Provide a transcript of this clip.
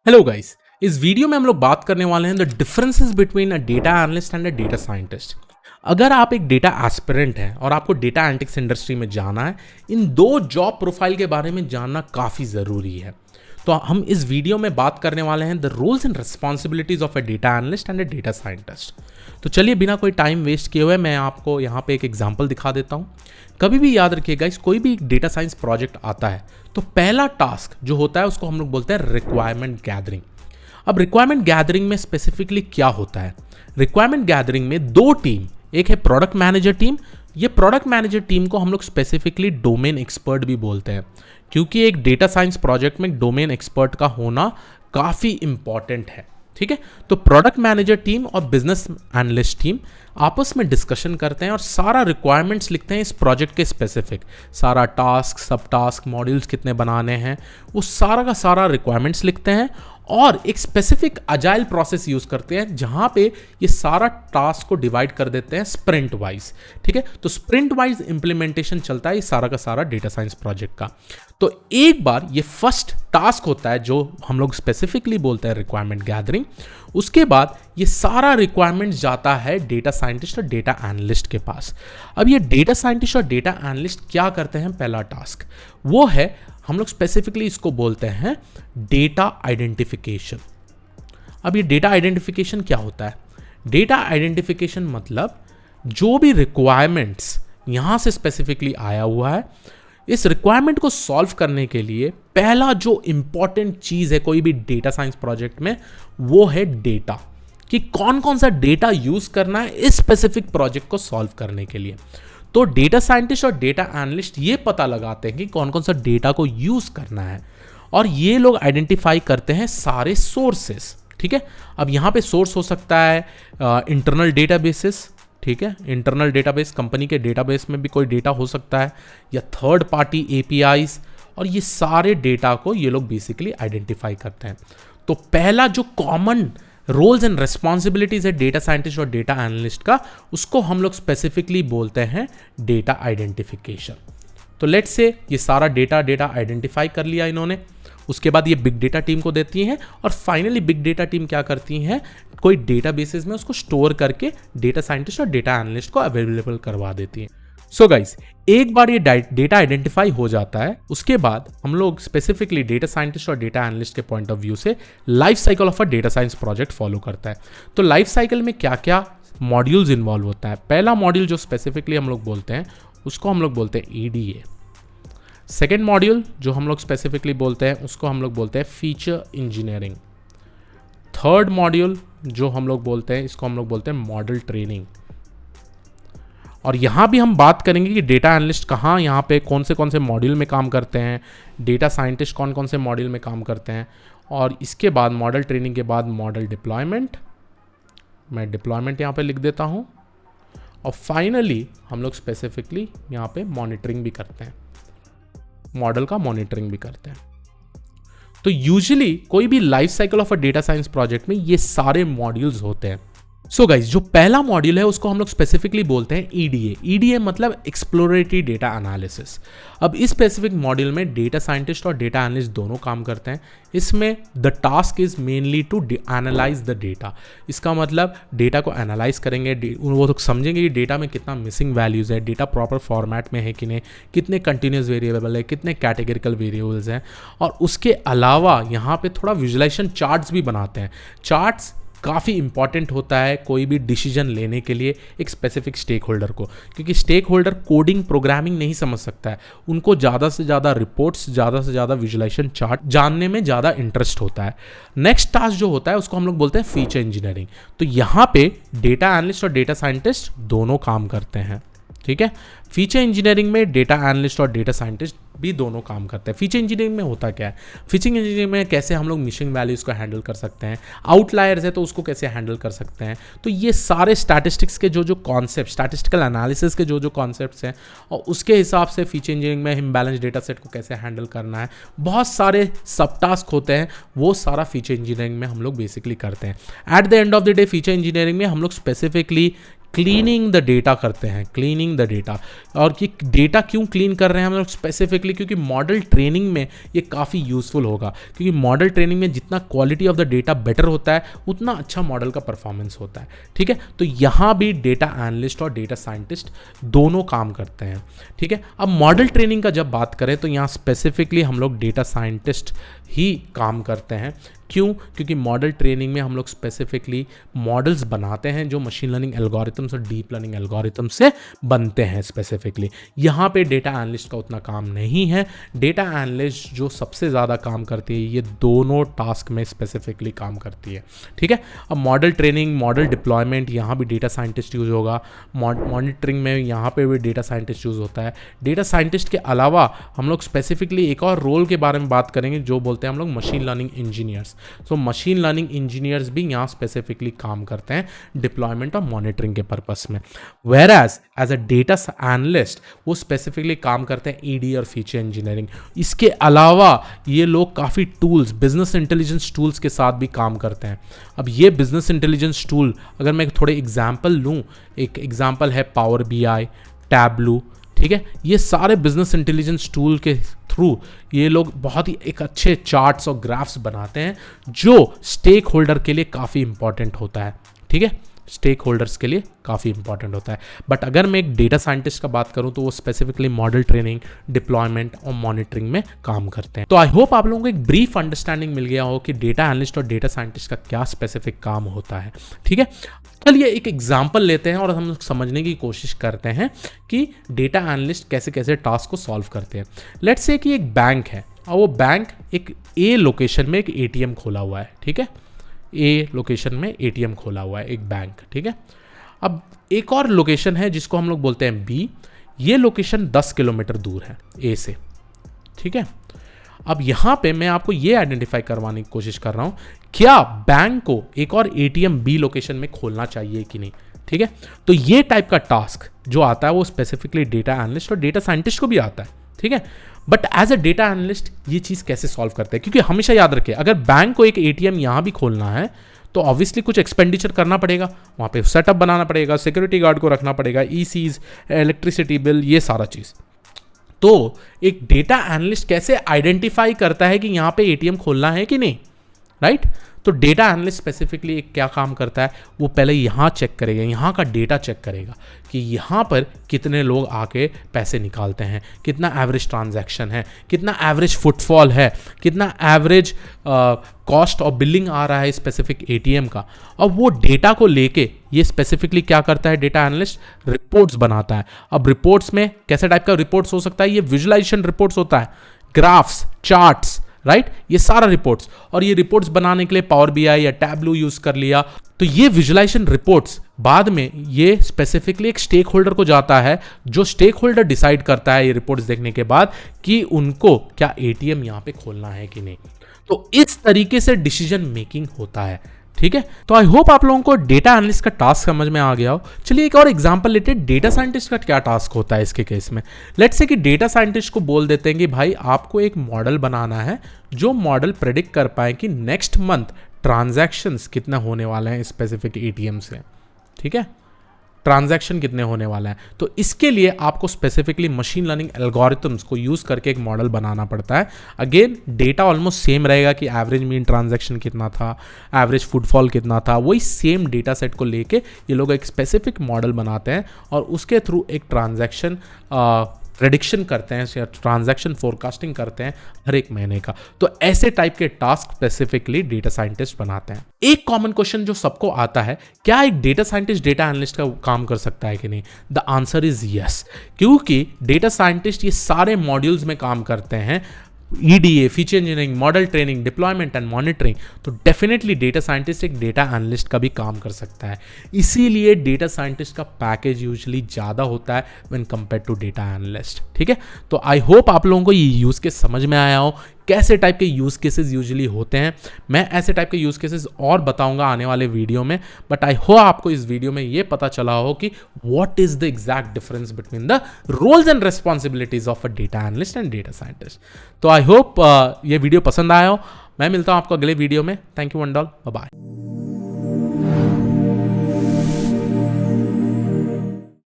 Hello guys. इस video में हम लोग बात करने वाले हैं the differences between a data analyst and a data scientist. अगर आप एक डेटा एस्पिरेंट हैं और आपको डेटा एनालिटिक्स इंडस्ट्री में जाना है, इन दो जॉब प्रोफाइल के बारे में जानना काफ़ी ज़रूरी है। तो हम इस वीडियो में बात करने वाले हैं the roles and responsibilities of a data analyst and a data scientist. तो चलिए बिना कोई टाइम वेस्ट किए हुए मैं आपको यहाँ पे एक एग्जांपल दिखा देता हूँ। कभी भी याद रखिएगा, इस कोई भी डेटा साइंस प्रोजेक्ट आता है तो पहला टास्क जो होता है उसको हम लोग बोलते हैं रिक्वायरमेंट गैदरिंग। अब रिक्वायरमेंट गैदरिंग में स्पेसिफिकली क्या होता है? रिक्वायरमेंट गैदरिंग में दो टीम, एक है प्रोडक्ट मैनेजर टीम। ये प्रोडक्ट मैनेजर टीम को हम लोग स्पेसिफिकली डोमेन एक्सपर्ट भी बोलते हैं, क्योंकि एक डेटा साइंस प्रोजेक्ट में डोमेन एक्सपर्ट का होना काफ़ी इंपॉर्टेंट है। ठीक है, तो प्रोडक्ट मैनेजर टीम और बिजनेस एनालिस्ट टीम आपस में डिस्कशन करते हैं और सारा रिक्वायरमेंट्स लिखते हैं इस प्रोजेक्ट के स्पेसिफिक। सारा टास्क, सब टास्क, मॉड्यूल्स कितने बनाने हैं, वो सारा का सारा रिक्वायरमेंट्स लिखते हैं और एक स्पेसिफिक अजाइल प्रोसेस यूज करते हैं जहां पे ये सारा टास्क को डिवाइड कर देते हैं स्प्रिंट वाइज। ठीक है, तो स्प्रिंट वाइज इंप्लीमेंटेशन चलता है ये सारा का सारा डेटा साइंस प्रोजेक्ट का। तो एक बार ये फर्स्ट टास्क होता है जो हम लोग स्पेसिफिकली बोलते हैं रिक्वायरमेंट गैदरिंग। उसके बाद ये सारा रिक्वायरमेंट जाता है डेटा साइंटिस्ट और डेटा एनालिस्ट के पास। अब ये डेटा साइंटिस्ट और डेटा एनालिस्ट क्या करते हैं? पहला टास्क वो है, हम लोग स्पेसिफिकली इसको बोलते हैं डेटा आइडेंटिफिकेशन। अब ये डेटा आइडेंटिफिकेशन क्या होता है? डेटा आइडेंटिफिकेशन मतलब जो भी रिक्वायरमेंट्स यहां से स्पेसिफिकली आया हुआ है, इस रिक्वायरमेंट को सॉल्व करने के लिए पहला जो इंपॉर्टेंट चीज है कोई भी डेटा साइंस प्रोजेक्ट में, वो है डेटा। कि कौन कौन सा डेटा यूज करना है इस स्पेसिफिक प्रोजेक्ट को सॉल्व करने के लिए। तो डेटा साइंटिस्ट और डेटा एनालिस्ट ये पता लगाते हैं कि कौन कौन सा डेटा को यूज करना है और ये लोग आइडेंटिफाई करते हैं सारे सोर्सेस। ठीक है, अब यहाँ पे सोर्स हो सकता है इंटरनल डेटाबेसेस। ठीक है, इंटरनल डेटाबेस, कंपनी के डेटाबेस में भी कोई डेटा हो सकता है, या थर्ड पार्टी एपीआईज, और ये सारे डेटा को ये लोग बेसिकली आइडेंटिफाई करते हैं। तो पहला जो कॉमन रोल्स एंड रिस्पॉन्सिबिलिटीज है डेटा साइंटिस्ट और डेटा एनालिस्ट का, उसको हम लोग स्पेसिफिकली बोलते हैं डेटा आइडेंटिफिकेशन। तो लेट्स से ये सारा डेटा आइडेंटिफाई कर लिया इन्होंने, उसके बाद ये बिग डेटा टीम को देती हैं और फाइनली बिग डेटा टीम क्या करती हैं, कोई डेटाबेसेस में उसको स्टोर करके डेटा साइंटिस्ट और डेटा एनालिस्ट को अवेलेबल करवा देती हैं। सो गाइस, एक बार ये डेटा आइडेंटिफाई हो जाता है, उसके बाद हम लोग स्पेसिफिकली डेटा साइंटिस्ट और डेटा एनालिस्ट के पॉइंट ऑफ व्यू से life cycle of a data science project follow करता है। तो लाइफ साइकिल में क्या क्या मॉड्यूल्स इन्वॉल्व होता है? पहला मॉड्यूल जो स्पेसिफिकली हम लोग बोलते हैं उसको हम लोग बोलते हैं ईडीए। सेकेंड मॉड्यूल जो हम लोग स्पेसिफिकली बोलते हैं उसको हम लोग बोलते हैं फीचर इंजीनियरिंग। थर्ड मॉड्यूल जो हम लोग बोलते हैं इसको हम लोग बोलते हैं मॉडल ट्रेनिंग। और यहाँ भी हम बात करेंगे कि डेटा एनालिस्ट कहाँ यहाँ पे कौन से मॉड्यूल में काम करते हैं, डेटा साइंटिस्ट कौन कौन से मॉड्यूल में काम करते हैं, और इसके बाद मॉडल ट्रेनिंग के बाद मॉडल डिप्लॉयमेंट। मैं डिप्लॉयमेंट यहाँ पे लिख देता हूँ। और फाइनली हम लोग स्पेसिफिकली यहाँ पे मॉनिटरिंग भी करते हैं, मॉडल का मॉनिटरिंग भी करते हैं। तो यूजुअली कोई भी life cycle of a data science project में ये सारे मॉड्यूल्स होते हैं। सो गाइज, जो पहला मॉड्यूल है उसको हम लोग स्पेसिफिकली बोलते हैं ईडीए। ईडीए मतलब एक्सप्लोरेटरी डेटा एनालिसिस। अब इस स्पेसिफिक मॉड्यूल में डेटा साइंटिस्ट और डेटा एनालिस्ट दोनों काम करते हैं। इसमें the task is mainly to analyse the data. इसका मतलब डेटा को एनालाइज करेंगे, वो तो समझेंगे कि डेटा में कितना मिसिंग वैल्यूज है, डेटा प्रॉपर फॉर्मेट में है कि नहीं, कितने कंटिन्यूस वेरिएबल है, कितने कैटेगरिकल वेरिएबल्स हैं, और उसके अलावा यहाँ पे थोड़ा विजुलाइजेशन चार्ट्स भी बनाते हैं। चार्ट्स काफ़ी इंपॉर्टेंट होता है कोई भी डिसीजन लेने के लिए एक स्पेसिफिक स्टेक होल्डर को, क्योंकि स्टेक होल्डर कोडिंग प्रोग्रामिंग नहीं समझ सकता है, उनको ज़्यादा से ज़्यादा रिपोर्ट्स, ज़्यादा से ज़्यादा विजुलाइजेशन चार्ट जानने में ज़्यादा इंटरेस्ट होता है। नेक्स्ट टास्क जो होता है उसको हम लोग बोलते हैं फीचर इंजीनियरिंग। तो यहाँ पे डेटा एनालिस्ट और डेटा साइंटिस्ट दोनों काम करते हैं। ठीक है, फीचर इंजीनियरिंग में डेटा एनालिस्ट और डेटा साइंटिस्ट भी दोनों काम करते हैं। फीचर इंजीनियरिंग में होता क्या है? फीचर इंजीनियरिंग में कैसे हम लोग मिसिंग वैल्यूज को हैंडल कर सकते हैं, आउटलायर्स है तो उसको कैसे हैंडल कर सकते हैं। तो ये सारे स्टैटिस्टिक्स के जो कॉन्सेप्ट, स्टैटिस्टिकल एनालिसिस के जो कॉन्सेप्ट्स हैं, और उसके हिसाब से फीचर इंजीनियरिंग में इम्बैलेंस डेटा सेट को कैसे हैंडल करना है, बहुत सारे सब टास्क होते हैं, वो सारा फीचर इंजीनियरिंग में हम लोग बेसिकली करते हैं। At the end of the day feature engineering में हम लोग स्पेसिफिकली क्लीनिंग द डेटा करते हैं, क्लीनिंग द डेटा। और ये डेटा क्यों क्लीन कर रहे हैं हम लोग स्पेसिफिकली, क्योंकि मॉडल ट्रेनिंग में ये काफ़ी यूजफुल होगा, क्योंकि मॉडल ट्रेनिंग में जितना quality of the data better होता है उतना अच्छा मॉडल का परफॉर्मेंस होता है। ठीक है, तो यहाँ भी डेटा एनालिस्ट और डेटा साइंटिस्ट दोनों काम करते हैं। ठीक है, अब मॉडल ट्रेनिंग का जब बात करें तो यहाँ स्पेसिफिकली हम लोग डेटा साइंटिस्ट ही काम करते हैं। क्यों? क्योंकि मॉडल ट्रेनिंग में हम लोग स्पेसिफिकली मॉडल्स बनाते हैं जो मशीन लर्निंग एल्गोरिथम्स और डीप लर्निंग एल्गोरिथम से बनते हैं स्पेसिफिकली। यहाँ पे डेटा एनालिस्ट का उतना काम नहीं है। डेटा एनालिस्ट जो सबसे ज़्यादा काम करती है ये दोनों टास्क में स्पेसिफिकली काम करती है। ठीक है, अब मॉडल ट्रेनिंग, मॉडल डिप्लॉयमेंट, यहाँ भी डेटा साइंटिस्ट यूज होगा। मॉनिटरिंग में यहाँ पे भी डेटा साइंटिस्ट यूज होता है। डेटा साइंटिस्ट के अलावा हम लोग स्पेसिफिकली एक और रोल के बारे में बात करेंगे जो बोलते हैं हम लोग machine learning engineers. So machine learning engineers भी यहाँ स्पेसिफिकली काम करते हैं डिप्लॉयमेंट और मॉनिटरिंग के पर्पस में। Whereas as a data analyst वो स्पेसिफिकली काम करते हैं ईडी और फीचर इंजीनियरिंग। इसके अलावा ये लोग काफ़ी टूल्स, बिजनेस इंटेलिजेंस टूल्स के साथ भी काम करते हैं। अब ये बिजनेस इंटेलिजेंस टूल अगर मैं थोड़े एग्जाम्पल लूँ, एक एग्जाम्पल है पावर BI, टैबलू। ठीक है, ये सारे बिजनेस इंटेलिजेंस टूल के थ्रू ये लोग बहुत ही एक अच्छे चार्ट्स और ग्राफ्स बनाते हैं जो स्टेक होल्डर के लिए काफ़ी इंपॉर्टेंट होता है। ठीक है, स्टेक होल्डर्स के लिए काफ़ी इंपॉर्टेंट होता है। बट अगर मैं एक डेटा साइंटिस्ट का बात करूं तो वो स्पेसिफिकली मॉडल ट्रेनिंग, डिप्लॉयमेंट और मॉनिटरिंग में काम करते हैं। तो आई होप आप लोगों को एक ब्रीफ अंडरस्टैंडिंग मिल गया हो कि डेटा एनालिस्ट और डेटा साइंटिस्ट का क्या स्पेसिफिक काम होता है। ठीक है, चलिए एक एग्जाम्पल लेते हैं और हम समझने की कोशिश करते हैं कि डेटा एनालिस्ट कैसे कैसे टास्क को सॉल्व करते हैं। लेट्स से कि एक बैंक है और वो बैंक एक ए लोकेशन में एक ATM खोला हुआ है। ठीक है, ए लोकेशन में ATM खोला हुआ है एक बैंक। ठीक है, अब एक और लोकेशन है जिसको हम लोग बोलते हैं B। ये लोकेशन 10 किलोमीटर दूर है ए से। ठीक है, अब यहाँ पे मैं आपको ये आइडेंटिफाई करवाने की कोशिश कर रहा हूँ क्या बैंक को एक और ATM B लोकेशन में खोलना चाहिए कि नहीं। ठीक है, तो ये टाइप का टास्क जो आता है वो स्पेसिफिकली डेटा एनालिस्ट और डेटा साइंटिस्ट को भी आता है। ठीक है, but as a data analyst ये चीज़ कैसे सॉल्व करते हैं, क्योंकि हमेशा याद रखें अगर बैंक को एक ATM यहाँ भी खोलना है तो ऑब्वियसली कुछ एक्सपेंडिचर करना पड़ेगा, वहाँ पे सेटअप बनाना पड़ेगा, सिक्योरिटी गार्ड को रखना पड़ेगा, ECs, इलेक्ट्रिसिटी बिल, ये सारा चीज़। तो एक डेटा एनालिस्ट कैसे आइडेंटिफाई करता है कि यहाँ पे ATM खोलना है कि नहीं, राइट? तो डेटा एनालिस्ट स्पेसिफिकली क्या काम करता है, वो पहले यहाँ चेक करेगा, यहाँ का डेटा चेक करेगा कि यहाँ पर कितने लोग आके पैसे निकालते हैं, कितना एवरेज ट्रांजैक्शन है, कितना एवरेज फुटफॉल है, कितना एवरेज कॉस्ट और बिलिंग आ रहा है स्पेसिफिक ATM का। और वो डेटा को लेके ये स्पेसिफिकली क्या करता है डेटा एनालिस्ट, रिपोर्ट्स बनाता है। अब रिपोर्ट्स में कैसे टाइप का रिपोर्ट्स हो सकता है, ये विजुअलाइजेशन रिपोर्ट्स होता है, ग्राफ्स, चार्ट्स, राइट, ये सारा रिपोर्ट्स। और ये रिपोर्ट्स बनाने के लिए पावर BI या टैबलू यूज कर लिया। तो ये विजुअलाइजेशन रिपोर्ट्स बाद में ये स्पेसिफिकली एक स्टेक होल्डर को जाता है, जो स्टेक होल्डर डिसाइड करता है ये रिपोर्ट्स देखने के बाद कि उनको क्या ATM यहाँ पे खोलना है कि नहीं। तो इस तरीके से डिसीजन मेकिंग होता है। ठीक है, तो आई होप आप लोगों को डेटा एनालिस्ट का टास्क समझ में आ गया हो। चलिए एक और एग्जांपल लेते हैं, डेटा साइंटिस्ट का क्या टास्क होता है इसके केस में। लेट्स से कि डेटा साइंटिस्ट को बोल देते हैं कि भाई आपको एक मॉडल बनाना है जो मॉडल प्रेडिक्ट कर पाए कि नेक्स्ट मंथ ट्रांजैक्शंस कितना होने वाले हैं स्पेसिफिक ATM से। ठीक है, ट्रांजैक्शन कितने होने वाला है। तो इसके लिए आपको स्पेसिफिकली मशीन लर्निंग एल्गोरिथम्स को यूज करके एक मॉडल बनाना पड़ता है। अगेन डेटा ऑलमोस्ट सेम रहेगा कि एवरेज मीन ट्रांजैक्शन कितना था, एवरेज फुटफॉल कितना था, वही सेम डेटा सेट को लेके ये लोग एक स्पेसिफिक मॉडल बनाते हैं और उसके थ्रू एक ट्रांजैक्शन प्रेडिक्शन करते हैं या ट्रांजैक्शन फोरकास्टिंग करते हैं हर एक महीने का। तो ऐसे टाइप के टास्क स्पेसिफिकली डेटा साइंटिस्ट बनाते हैं। एक कॉमन क्वेश्चन जो सबको आता है, क्या एक डेटा साइंटिस्ट डेटा एनालिस्ट का काम कर सकता है कि नहीं? द आंसर इज यस, क्योंकि डेटा साइंटिस्ट ये सारे मॉड्यूल्स में काम करते हैं, EDA, feature engineering, model training, deployment and monitoring. तो डेफिनेटली डेटा साइंटिस्ट एक डेटा एनालिस्ट का भी काम कर सकता है। इसीलिए डेटा साइंटिस्ट का पैकेज यूजुअली ज़्यादा होता है when compare to data analyst. ठीक है, तो आई होप आप लोगों को ये यूज़ केस समझ में आया हो, कैसे टाइप के यूज़ केसेस यूजुअली होते हैं। मैं ऐसे टाइप के यूज़ केसेस और बताऊंगा आने वाले वीडियो में, बट आई होप आपको इस वीडियो में ये पता चला हो कि what is the exact difference between the roles and responsibilities of a data analyst and data scientist. तो आई होप ये वीडियो पसंद आया हो। मैं मिलता हूं आपको अगले वीडियो में। Thank you one all, bye bye.